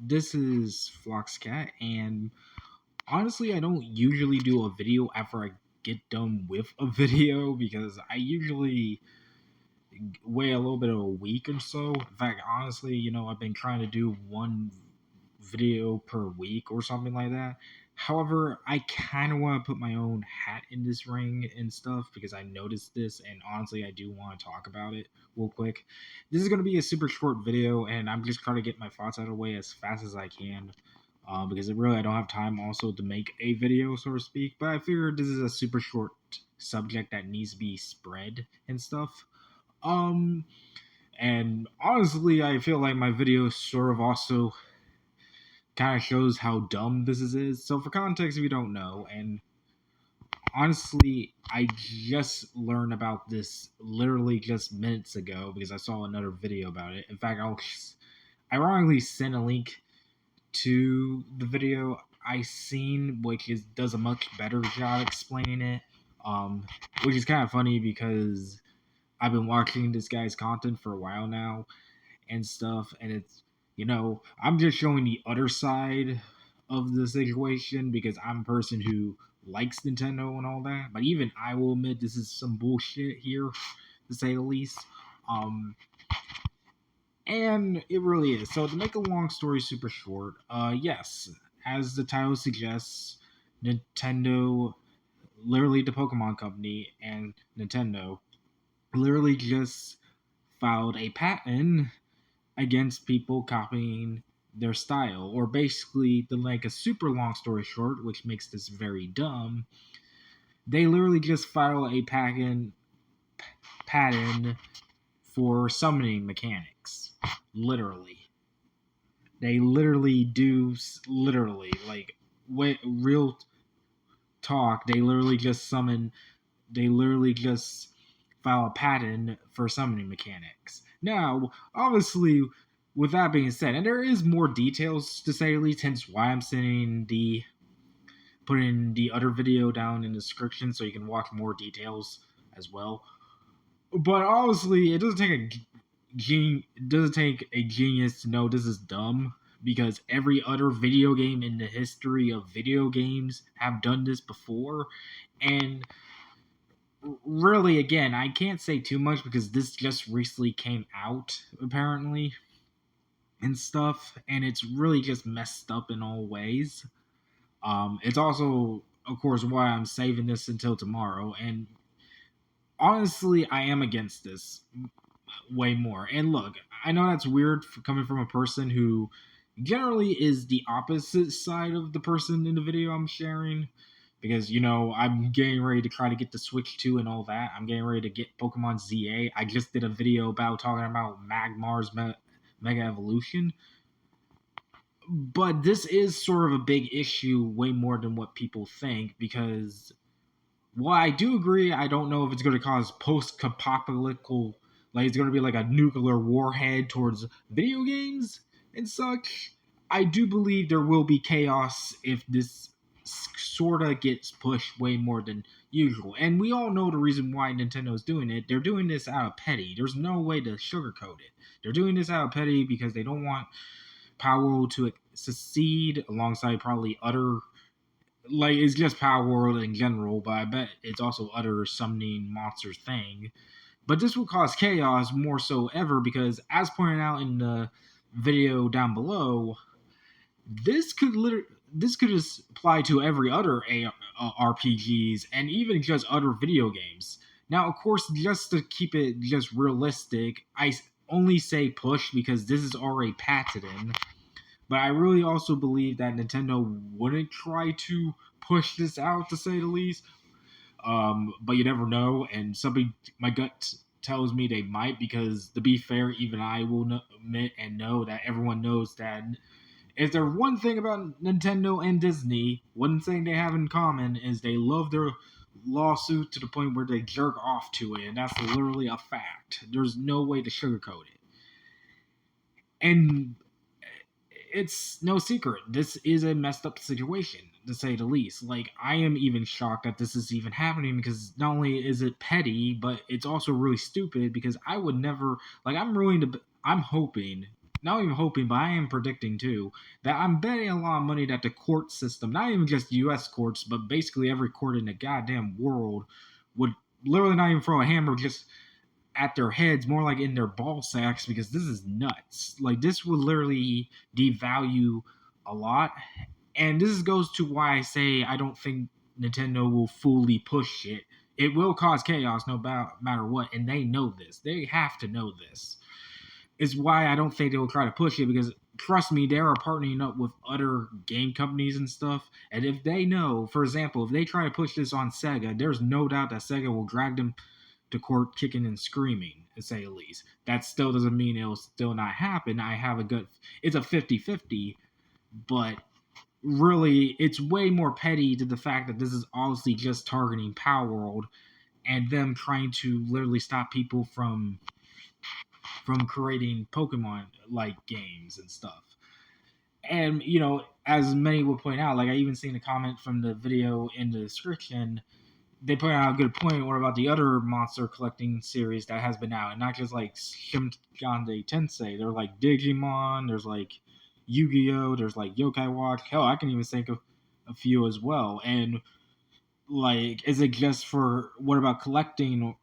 this is Floxcat, and honestly, I don't usually do a video after I get done with a video because I usually wait a little bit of a week or so. In fact, honestly, I've been trying to do one video per week or something like that. However, I kind of want to put my own hat in this ring and stuff because I noticed this, and honestly, I do want to talk about it real quick. This is going to be a super short video, and I'm just trying to get my thoughts out of the way as fast as I can. Because I don't have time also to make a video, so to speak. But I figured this is a super short subject that needs to be spread and stuff. Um, and honestly, I feel like my video sort of also kind of shows how dumb this is. So for context, if you don't know, and honestly, I just learned about this literally just minutes ago because I saw another video about it. In fact, I'll ironically send a link to the video I seen, which does a much better job explaining it. Which is kind of funny because I've been watching this guy's content for a while now and stuff, and I'm just showing the other side of the situation because I'm a person who likes Nintendo and all that. But even I will admit this is some bullshit here, to say the least. And it really is. So to make a long story super short, yes, as the title suggests, Nintendo, literally the Pokemon Company, and Nintendo literally just filed a patent against people copying their style, or basically, to make a super long story short, which makes this very dumb, they literally just filed a patent for summoning mechanics. Literally, they literally do like real talk. They literally just summon. They literally just file a patent for summoning mechanics. Now, obviously, with that being said, and there is more details to say at least, hence why I'm putting the other video down in the description so you can watch more details as well. But honestly, it doesn't take a genius to know this is dumb because every other video game in the history of video games have done this before. And really, again, I can't say too much because this just recently came out apparently and stuff, and it's really just messed up in all ways. It's also, of course, why I'm saving this until tomorrow. And honestly, I am against this way more. And look, I know that's weird coming from a person who generally is the opposite side of the person in the video I'm sharing. Because, I'm getting ready to try to get the Switch 2 and all that. I'm getting ready to get Pokemon ZA. I just did a video about talking about Magmar's Mega Evolution. But this is sort of a big issue way more than what people think because while I do agree, I don't know if it's going to cause post-apocalyptic, like it's going to be like a nuclear warhead towards video games and such. I do believe there will be chaos if this sort of gets pushed way more than usual. And we all know the reason why Nintendo's doing it. They're doing this out of petty. There's no way to sugarcoat it. They're doing this out of petty because they don't want Power to succeed alongside probably other, like, it's just Power World in general, but I bet it's also other summoning monster thing. But this will cause chaos more so ever because, as pointed out in the video down below, this could just apply to every other RPGs and even just other video games. Now, of course, just to keep it just realistic, I only say push because this is already patented. But I really also believe that Nintendo wouldn't try to push this out, to say the least. But you never know, and my gut tells me they might, because to be fair, even I will admit and know that everyone knows that if there's one thing about Nintendo and Disney, one thing they have in common is they love their lawsuit to the point where they jerk off to it, and that's literally a fact. There's no way to sugarcoat it. And it's no secret, this is a messed up situation, to say the least. Like, I am even shocked that this is even happening because not only is it petty, but it's also really stupid because I would never, like, I'm hoping not even hoping, but I am predicting too, that I'm betting a lot of money that the court system, not even just US courts, but basically every court in the goddamn world, would literally not even throw a hammer just at their heads, more like in their ball sacks, because this is nuts. Like, this would literally devalue a lot. And this goes to why I say I don't think Nintendo will fully push it. It will cause chaos no matter what, and they know this. They have to know this. Is why I don't think they will try to push it, because trust me, they are partnering up with other game companies and stuff. And if they know, for example, if they try to push this on Sega, there's no doubt that Sega will drag them to court kicking and screaming, to say the least. That still doesn't mean it'll still not happen. I have a good, it's a 50-50, but really it's way more petty to the fact that this is obviously just targeting Power World and them trying to literally stop people from creating Pokemon like games and stuff. And as many would point out, like I even seen a comment from the video in the description, they put out a good point. What about the other monster collecting series that has been out, and not just like Shimgande Tensei? They're like Digimon. There's like Yu-Gi-Oh. There's like Yokai Watch. Hell, I can even think of a few as well. And like, is it just for what about collecting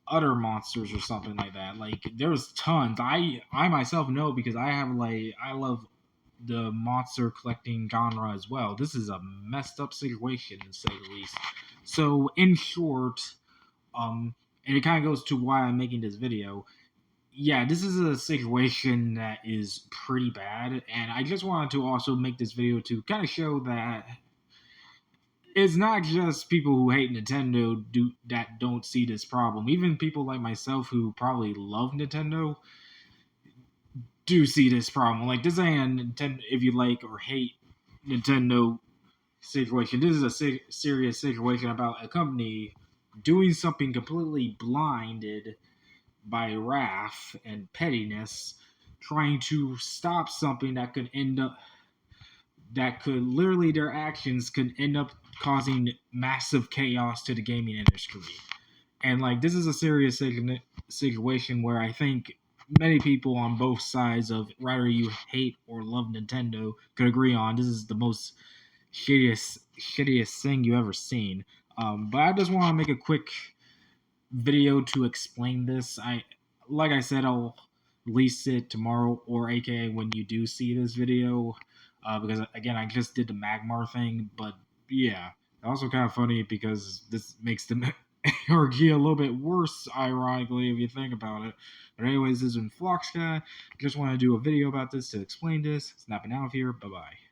other monsters or something like that? Like, there's tons. I myself know, because I love the monster collecting genre as well. This is a messed up situation, to say the least. So, in short, and it kind of goes to why I'm making this video. Yeah, this is a situation that is pretty bad, and I just wanted to also make this video to kind of show that it's not just people who hate Nintendo that don't see this problem. Even people like myself who probably love Nintendo do see this problem. Like, this ain't a Nintendo if you like or hate Nintendo situation. This is a serious situation about a company doing something completely blinded by wrath and pettiness, trying to stop something that could end up, that could literally, their actions could end up causing massive chaos to the gaming industry. And like, this is a serious situation where I think many people on both sides of whether you hate or love Nintendo could agree on this is the most shittiest thing you ever seen. But I just want to make a quick video to explain this. Like I said, I'll release it tomorrow, or aka when you do see this video, because again, I just did the Magmar thing. But yeah, also kind of funny because this makes the ARG a little bit worse, ironically, if you think about it. But anyways, this is Flox Guy. Just want to do a video about this to explain this. Snapping out of here. Bye bye.